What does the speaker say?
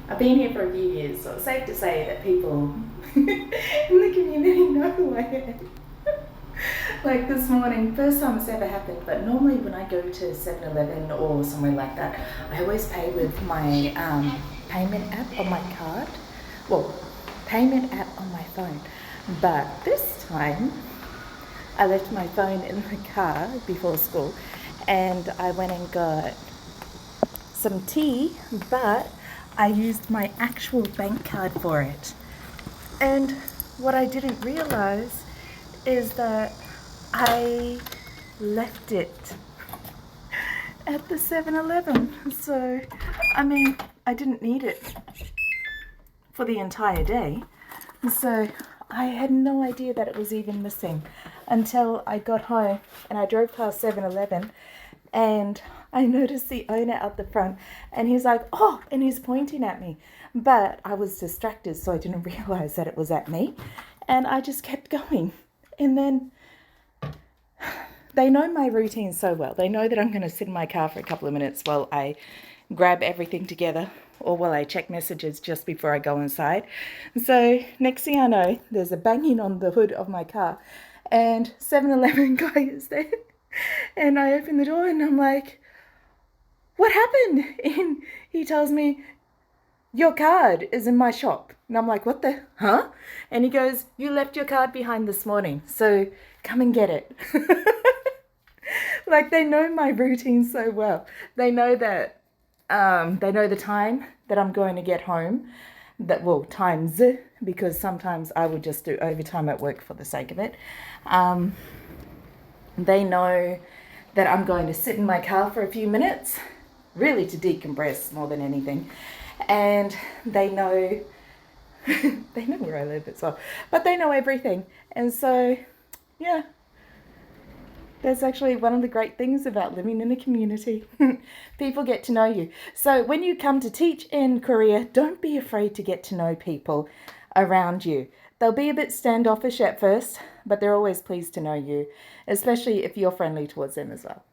I've been here for a few years, so it's safe to say that people in the community know who I am. Like this morning, first time it's ever happened, but normally when I go to 7-Eleven or somewhere like that, I always pay with my payment app on my card. Well, payment app on my phone. But this time, I left my phone in the car before school and I went and got some tea, but I used my actual bank card for it. And what I didn't realize is that I left it at the 7-Eleven. So, I mean, I didn't need it for the entire day. So I had no idea that it was even missing until I got home and I drove past 7-Eleven and I noticed the owner out the front and he's like, oh, and he's pointing at me. But I was distracted, so I didn't realize that it was at me. And I just kept going. And then they know my routine so well. They know that I'm going to sit in my car for a couple of minutes while I grab everything together or while I check messages just before I go inside. So next thing I know, there's a banging on the hood of my car and 7-Eleven guy is there. And I open the door and I'm like, what happened? And he tells me, your card is in my shop. And I'm like, what the, huh? And he goes, you left your card behind this morning, so come and get it. Like, they know my routine so well. They know that, they know the time that I'm going to get home. That, well, times, because sometimes I would just do overtime at work for the sake of it. They know that I'm going to sit in my car for a few minutes, really to decompress more than anything. And they know, they know where I live as well, but they know everything. And so, yeah, that's actually one of the great things about living in a community. People get to know you. So when you come to teach in Korea, don't be afraid to get to know people around you. They'll be a bit standoffish at first, but they're always pleased to know you, especially if you're friendly towards them as well.